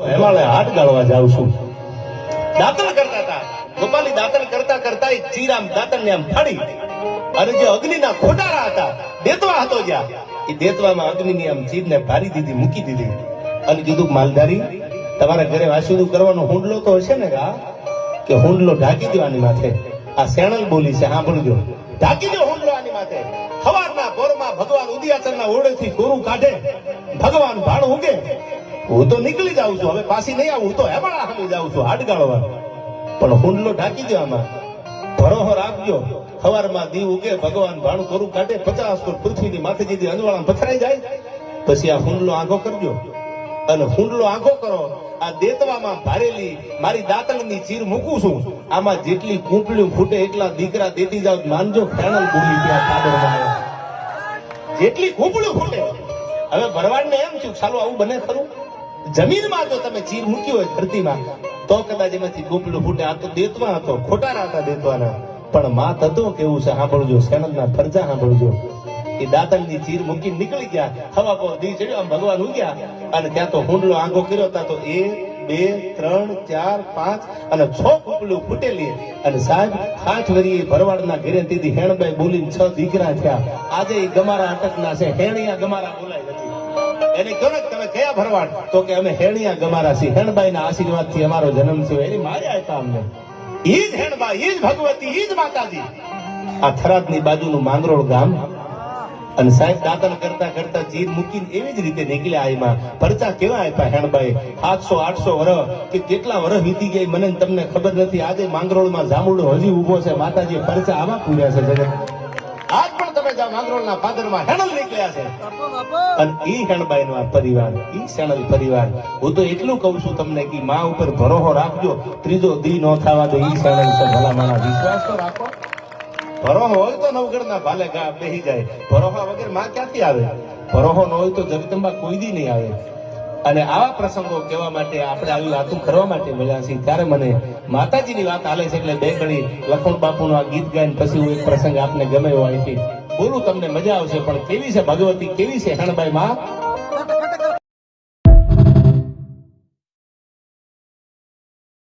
હેમાળે હાટ ગાળવા જાઉં છું. દાતણ કરતા હતા ગોપાલી. દાતણ કરતા કરતા એક ચીર આમ દાતણ ને આમ ફાડી અને જે અગ્નિના ખોટારા હતા, દેતવા હતો જ્યાં, એ દેતવામાં અગ્નિની આમ ચીરને ભારી દીધી, મૂકી દીધી અને કીધું માલધારી, તમારા ઘરે વાસુદું કરવાનો હુંડલો તો હશે ને? કે હુંડલો ઢાંકી દો આની માથે. આ શેણલ બોલી છે, સાંભળજો. ઢાંકી દો હુંડલો આની માથે. સવારના પોરમાં ભગવાન ઉદયાચરના ઓરડેથી કોરું કાઢે, ભગવાન ભાણ ઉગે. હું તો નીકળી જાઉં છું, હવે પાછી નહીં આવું. હું તો હેમાળા સામે જાઉં છું હાટ ગાળવા. પણ હુંડલો ઢાંકી દો આમાં, ભરોહો રાખજો. સવારમાં દી ઉગે, ભગવાન ભાણું કોરું કાઢે, 50 ફૂટ પૃથ્વીની માથે જેથી અંજવાળા પથરાઈ જાય, પછી આ હુંડલો આંખો કરજો. અને હુંડલો આંખો કરો, આ દેતવામાં ભારેલી મારી દાતણની ચીર મૂકું છું. આમાં જેટલી કૂંપળીઓ ફૂટે એટલા દીકરા દેતી જાવ. માનજો ફેણલ બોલી ત્યાં કાદરમાં જેટલી કૂંપળીઓ ફૂટે. હવે ભરવાડને એમ થયું, ચાલો આવું બને ખરું? જમીનમાં જો તમે ચીર મૂકી હોય ધરતીમાં, તો કદાચ એમાંથી કૂંપળીઓ ફૂટે. આ તો દેતવા હતો, ખોટારા હતા દેતવાના. પણ માત હતો કેવું છે સાંભળજો, શેણલના ફરજા સાંભળજો. એ દાતણની ચીર મૂકી નીકળી ગયા. હવા પર દી ચડ્યો, આમ ભગવાન ઉગ્યા અને ત્યાં તો હુંડલો આંખો કર્યો હતા. તો 1 2 3 4 5 અને 6 કૂંપળીઓ ફૂટેલી. અને સાહેબ 8 વર્ષીય ભરવાડના ઘરે તેથી હેણબાઈ બોલીને 6 દીકરા થયા. આજે એ ગમારા અટકના છે, હેણિયા ગમારા બોલાય નથી. એને કહો ને તમે કયા ભરવાડ? તો કે અમે હેણિયા ગમારા છીએ, હેણબાઈના આશીર્વાદથી અમારો જન્મ થયો. એની મારે આપ્યા અમને. ઈ જ હેણબાઈ, ઈ જ ભગવતી, ઈ જ માતાજી. આ થરાદની બાજુનું માંગરોળ ગામ. અને સાહેબ દાતણ કરતા કરતા ચીર મૂકીને એવી જ રીતે નીકળ્યા. એમાં પરચા કેવા આપ્યા હેણબાઈ? 700 800 વર્ષ કે કેટલા વર્ષ વીતી ગયા મને તમને ખબર નથી. આજે માંગરોળમાં જાંબુડો હજી ઉભો છે. માતાજી પરચા આવા પૂર્યા છે જગત. આજ પણ તમે જાઓ માંગરોળના પાદરમાં હેણલ નીકળ્યા છે. અને ઈ હેણબાઈનો આ પરિવાર, ઈ શેણલ પરિવાર. હું તો એટલું કહું છું તમને કે માં ઉપર ભરોસો રાખજો. ત્રીજો દી નો થવા દે. ઈ શેણલ છે, ભલા મારા વિશ્વાસ તો રાખો. ભરોહો હોય તો નવગઢના ભાલે ગા બેહી જાય. ભરોહા વગર માં ક્યાંથી આવે? ભરોહો ન હોય તો જગદંબા કોઈ દી નહીં આવે. અને આવા પ્રસંગો કહેવા માટે આપણે આવી વાતો કરવા માટે મળ્યા છીએ. ત્યારે મને માતાજીની વાત હાલે છે એટલે બે ઘડી લખણ બાપુનું આ ગીત ગાઈને પછી હું એક પ્રસંગ આપને ગમે એવો અહીંથી બોલું, તમને મજા આવશે. પણ કેવી છે ભગવતી, કેવી છે હેણબાઈ માં?